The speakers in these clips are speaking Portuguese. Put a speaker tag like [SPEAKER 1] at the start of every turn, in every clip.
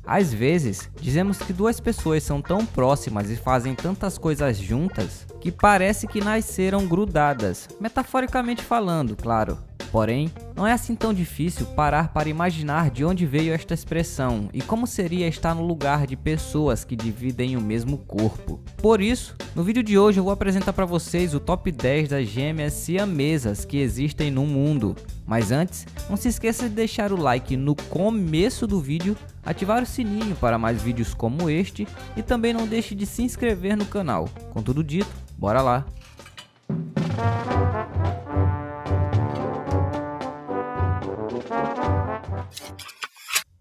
[SPEAKER 1] Às vezes, dizemos que duas pessoas são tão próximas e fazem tantas coisas juntas que parece que nasceram grudadas, metaforicamente falando, claro. Porém, não é assim tão difícil parar para imaginar de onde veio esta expressão e como seria estar no lugar de pessoas que dividem o mesmo corpo. Por isso, no vídeo de hoje eu vou apresentar para vocês o top 10 das gêmeas siamesas que existem no mundo. Mas antes, não se esqueça de deixar o like no começo do vídeo, ativar o sininho para mais vídeos como este e também não deixe de se inscrever no canal. Com tudo dito, bora lá!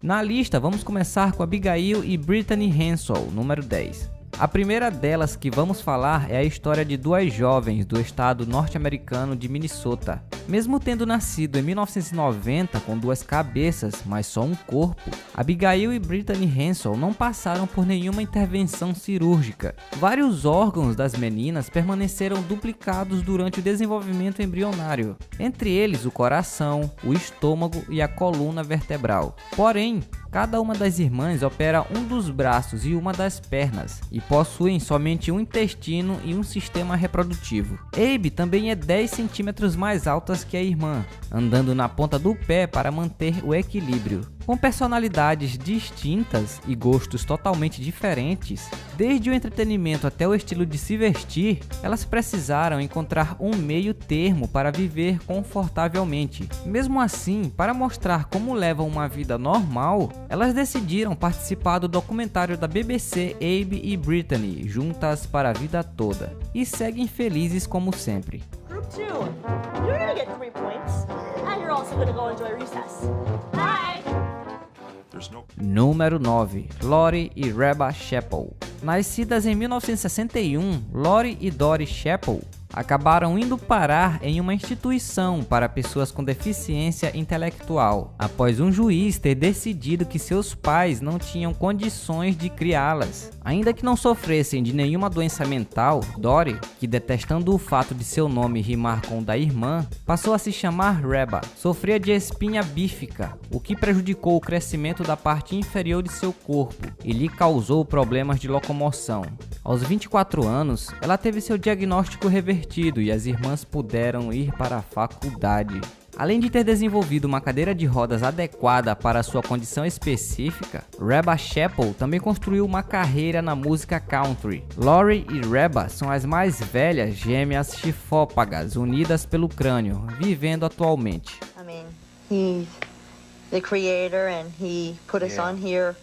[SPEAKER 1] Na lista, vamos começar com Abigail e Brittany Hensel, número 10. A primeira delas que vamos falar é a história de duas jovens do estado norte-americano de Minnesota. Mesmo tendo nascido em 1990 com duas cabeças, mas só um corpo, Abigail e Brittany Hensel não passaram por nenhuma intervenção cirúrgica. Vários órgãos das meninas permaneceram duplicados durante o desenvolvimento embrionário, entre eles o coração, o estômago e a coluna vertebral. Porém, cada uma das irmãs opera um dos braços e uma das pernas, e possuem somente um intestino e um sistema reprodutivo. Abe também é 10 centímetros mais alta que a irmã, andando na ponta do pé para manter o equilíbrio. Com personalidades distintas e gostos totalmente diferentes, desde o entretenimento até o estilo de se vestir, elas precisaram encontrar um meio termo para viver confortavelmente. Mesmo assim, para mostrar como levam uma vida normal, elas decidiram participar do documentário da BBC Abe e Brittany, juntas para a vida toda, e seguem felizes como sempre.
[SPEAKER 2] Group 2, you're gonna get 3 points, and you're also gonna go enjoy recess. Bye!
[SPEAKER 1] Número 9. Lori e Reba Chappell. Nascidas em 1961, Lori e Dori Chappell acabaram indo parar em uma instituição para pessoas com deficiência intelectual, após um juiz ter decidido que seus pais não tinham condições de criá-las. Ainda que não sofressem de nenhuma doença mental, Dori, que detestando o fato de seu nome rimar com o da irmã, passou a se chamar Reba. Sofria de espinha bífica, o que prejudicou o crescimento da parte inferior de seu corpo e lhe causou problemas de locomoção. Aos 24 anos, ela teve seu diagnóstico revertido e as irmãs puderam ir para a faculdade. Além de ter desenvolvido uma cadeira de rodas adequada para sua condição específica, Reba Chappell também construiu uma carreira na música country. Lori e Reba são as mais velhas gêmeas chifópagas unidas pelo crânio, vivendo atualmente.
[SPEAKER 3] I mean, he's the creator and he put us on here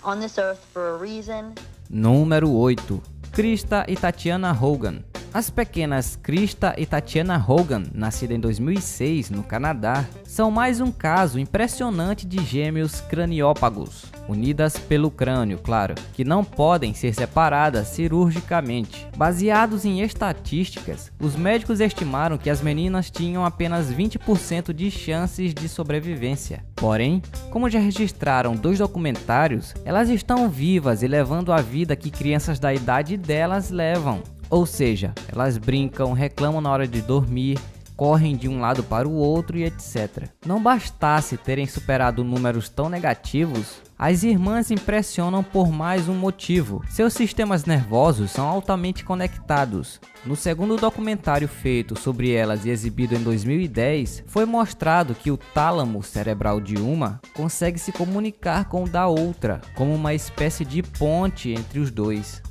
[SPEAKER 3] on this earth for a reason.
[SPEAKER 1] Número 8. Krista e Tatiana Hogan. As pequenas Krista e Tatiana Hogan, nascidas em 2006 no Canadá, são mais um caso impressionante de gêmeos craniópagos, unidas pelo crânio, claro, que não podem ser separadas cirurgicamente. Baseados em estatísticas, os médicos estimaram que as meninas tinham apenas 20% de chances de sobrevivência. Porém, como já registraram 2 documentários, elas estão vivas e levando a vida que crianças da idade delas levam. Ou seja, elas brincam, reclamam na hora de dormir, correm de um lado para o outro e etc. Não bastasse terem superado números tão negativos, as irmãs impressionam por mais um motivo. Seus sistemas nervosos são altamente conectados. No segundo documentário feito sobre elas e exibido em 2010, foi mostrado que o tálamo cerebral de uma consegue se comunicar com o da outra, como uma espécie de ponte entre os dois.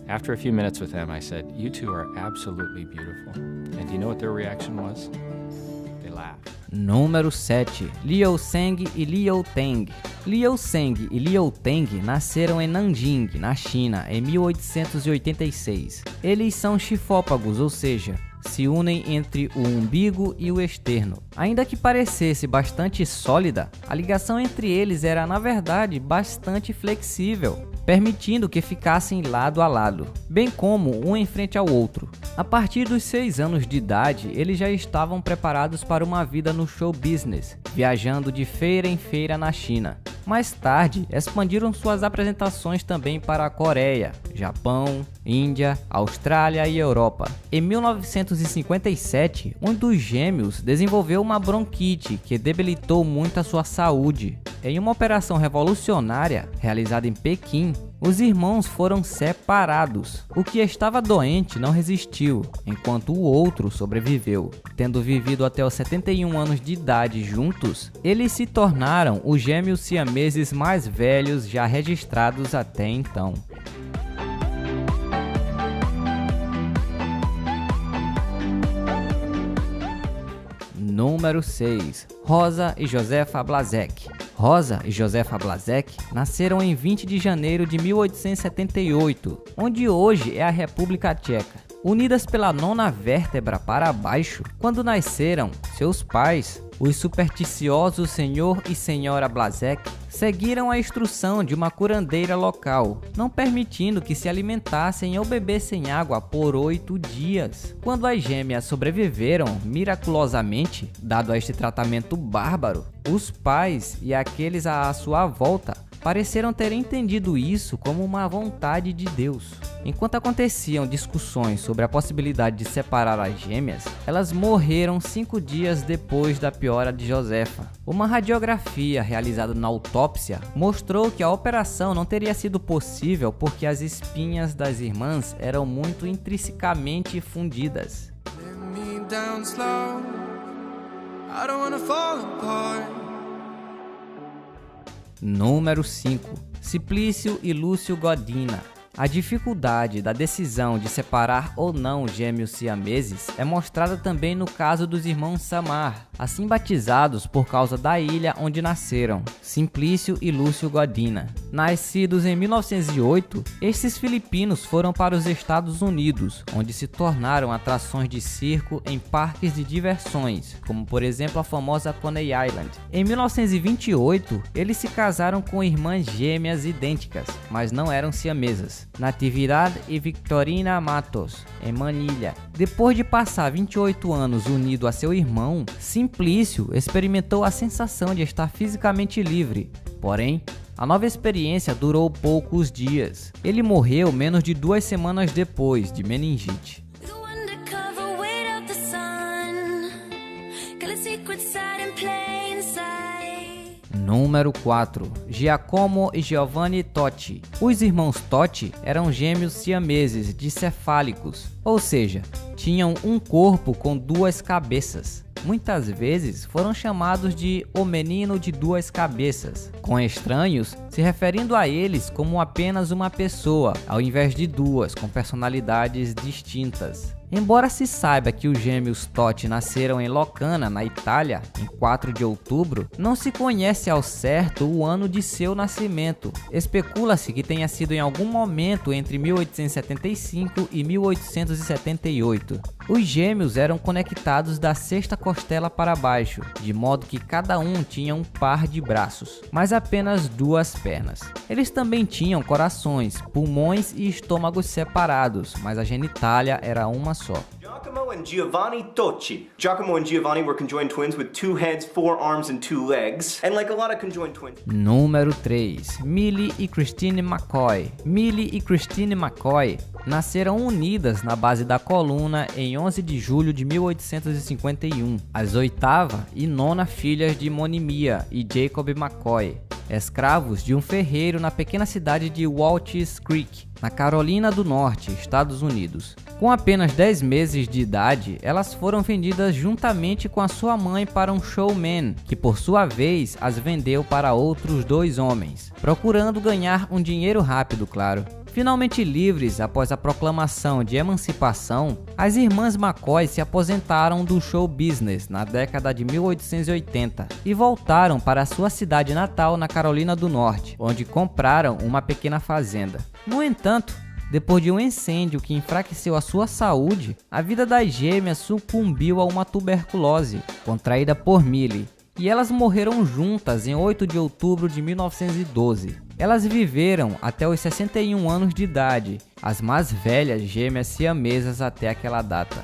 [SPEAKER 4] After a few minutes with them, I said, "You two are absolutely beautiful." And do you know what their reaction was? They laughed.
[SPEAKER 1] Número 7. Liu Seng e Liu Teng. Liu Seng e Liu Teng nasceram em Nanjing, na China, em 1886. Eles são chifópagos, ou seja, se unem entre o umbigo e o externo. Ainda que parecesse bastante sólida, a ligação entre eles era na verdade bastante flexível, permitindo que ficassem lado a lado, bem como um em frente ao outro. A partir dos 6 anos de idade, eles já estavam preparados para uma vida no show business, viajando de feira em feira na China. Mais tarde, expandiram suas apresentações também para a Coreia, Japão, Índia, Austrália e Europa. Em 1957, um dos gêmeos desenvolveu uma bronquite que debilitou muito a sua saúde. Em uma operação revolucionária realizada em Pequim, os irmãos foram separados. O que estava doente não resistiu, enquanto o outro sobreviveu. Tendo vivido até os 71 anos de idade juntos, eles se tornaram os gêmeos siameses mais velhos já registrados até então. Número 6. Rosa e Josefa Blazek. Rosa e Josefa Blazek nasceram em 20 de janeiro de 1878, onde hoje é a República Tcheca. Unidas pela nona vértebra para baixo, quando nasceram, seus pais, os supersticiosos Senhor e Senhora Blazek, seguiram a instrução de uma curandeira local, não permitindo que se alimentassem ou bebessem água por 8 dias. Quando as gêmeas sobreviveram miraculosamente, dado a este tratamento bárbaro, os pais e aqueles à sua volta pareceram ter entendido isso como uma vontade de Deus. Enquanto aconteciam discussões sobre a possibilidade de separar as gêmeas, elas morreram 5 dias depois da piora de Josefa. Uma radiografia realizada na autópsia mostrou que a operação não teria sido possível porque as espinhas das irmãs eram muito intrinsecamente fundidas. Número 5. Simplício e Lúcio Godina. A dificuldade da decisão de separar ou não gêmeos siameses é mostrada também no caso dos irmãos Samar, assim batizados por causa da ilha onde nasceram, Simplício e Lúcio Godina. Nascidos em 1908, estes filipinos foram para os Estados Unidos, onde se tornaram atrações de circo em parques de diversões, como por exemplo a famosa Coney Island. Em 1928, eles se casaram com irmãs gêmeas idênticas, mas não eram siamesas, Natividad e Victorina Matos, em Manilha. Depois de passar 28 anos unido a seu irmão, Simplício experimentou a sensação de estar fisicamente livre. Porém, a nova experiência durou poucos dias. Ele morreu menos de 2 semanas depois de meningite. Número 4. Giacomo e Giovanni Totti. Os irmãos Totti eram gêmeos siameses dicefálicos, ou seja, tinham um corpo com 2 cabeças. Muitas vezes foram chamados de o menino de 2 cabeças, com estranhos se referindo a eles como apenas uma pessoa, ao invés de 2 com personalidades distintas. Embora se saiba que os gêmeos Totti nasceram em Locarno, na Itália, em 4 de outubro, não se conhece ao certo o ano de seu nascimento. Especula-se que tenha sido em algum momento entre 1875 e 1878. Os gêmeos eram conectados da 6ª costela para baixo, de modo que cada um tinha um par de braços, mas apenas 2 pernas. Eles também tinham corações, pulmões e estômagos separados, mas a genitália era uma só.
[SPEAKER 5] Giacomo and Giovanni Totti. Giacomo and Giovanni were conjoined twins with 2 heads, 4 arms and 2 legs, and like a lot of conjoined twins.
[SPEAKER 1] Número 3. Millie e Christine McCoy. Millie e Christine McCoy nasceram unidas na base da coluna em 11 de julho de 1851, as 8ª e 9ª filhas de Monimia e Jacob McCoy, escravos de um ferreiro na pequena cidade de Waltz Creek, na Carolina do Norte, Estados Unidos. Com apenas 10 meses de idade, elas foram vendidas juntamente com a sua mãe para um showman, que por sua vez as vendeu para outros 2 homens, procurando ganhar um dinheiro rápido, claro. Finalmente livres após a proclamação de emancipação, as irmãs McCoy se aposentaram do show business na década de 1880 e voltaram para sua cidade natal na Carolina do Norte, onde compraram uma pequena fazenda. No entanto, depois de um incêndio que enfraqueceu a sua saúde, a vida das gêmeas sucumbiu a uma tuberculose contraída por Millie, e elas morreram juntas em 8 de outubro de 1912. Elas viveram até os 61 anos de idade, as mais velhas gêmeas siamesas até aquela data.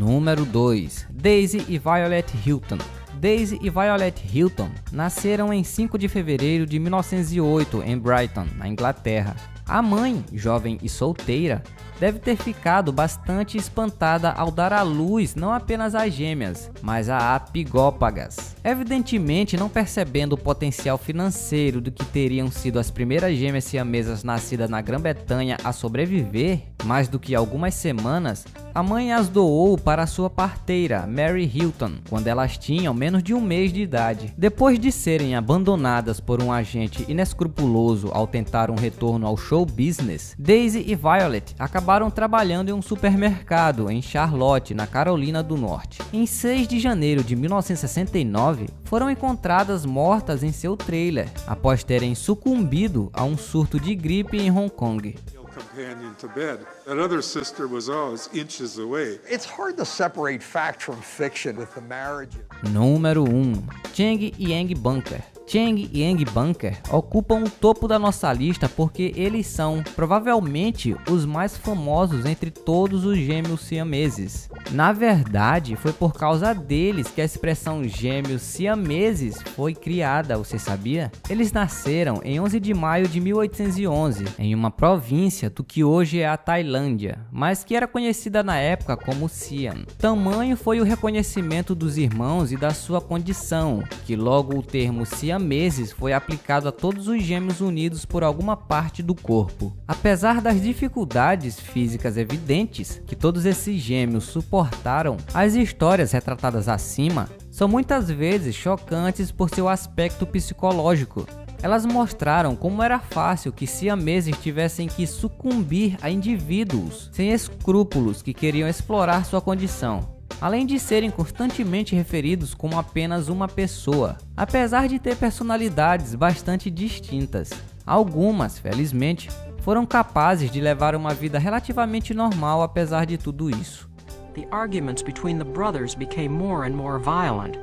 [SPEAKER 1] Número 2. Daisy e Violet Hilton. Daisy e Violet Hilton nasceram em 5 de fevereiro de 1908 em Brighton, na Inglaterra. A mãe, jovem e solteira, deve ter ficado bastante espantada ao dar à luz não apenas as gêmeas, mas a apigópagas. Evidentemente, não percebendo o potencial financeiro do que teriam sido as primeiras gêmeas siamesas nascidas na Grã-Bretanha a sobreviver, mais do que algumas semanas, a mãe as doou para sua parteira, Mary Hilton, quando elas tinham menos de um mês de idade. Depois de serem abandonadas por um agente inescrupuloso ao tentar um retorno ao show business, Daisy e Violet acabaram trabalhando em um supermercado em Charlotte, na Carolina do Norte. Em 6 de janeiro de 1969, foram encontradas mortas em seu trailer, após terem sucumbido a um surto de gripe em Hong Kong.
[SPEAKER 6] Companion to bed. That other sister was always inches away.
[SPEAKER 7] It's hard to separate fact from fiction with the marriage.
[SPEAKER 1] Número 1. Cheng e Eng Bunker. Cheng e Eng Bunker ocupam o topo da nossa lista porque eles são, provavelmente, os mais famosos entre todos os gêmeos siameses. Na verdade, foi por causa deles que a expressão gêmeos siameses foi criada, você sabia? Eles nasceram em 11 de maio de 1811, em uma província do que hoje é a Tailândia, mas que era conhecida na época como Siam. Tamanho foi o reconhecimento dos irmãos e da sua condição, que logo o termo siameses foi aplicado a todos os gêmeos unidos por alguma parte do corpo. Apesar das dificuldades físicas evidentes que todos esses gêmeos suportaram, as histórias retratadas acima são muitas vezes chocantes por seu aspecto psicológico. Elas mostraram como era fácil que siameses tivessem que sucumbir a indivíduos sem escrúpulos que queriam explorar sua condição, além de serem constantemente referidos como apenas uma pessoa, apesar de ter personalidades bastante distintas. Algumas, felizmente, foram capazes de levar uma vida relativamente normal apesar de tudo isso.
[SPEAKER 8] The arguments between the brothers became more and more violent,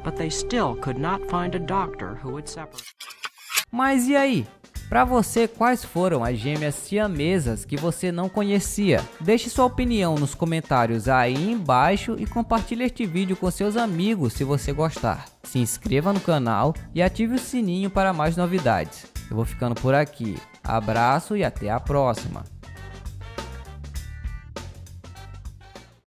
[SPEAKER 8] but they still could not find a doctor who would separate.
[SPEAKER 1] Mas e aí? Pra você, quais foram as gêmeas siamesas que você não conhecia? Deixe sua opinião nos comentários aí embaixo e compartilhe este vídeo com seus amigos se você gostar. Se inscreva no canal e ative o sininho para mais novidades. Eu vou ficando por aqui. Abraço e até a próxima.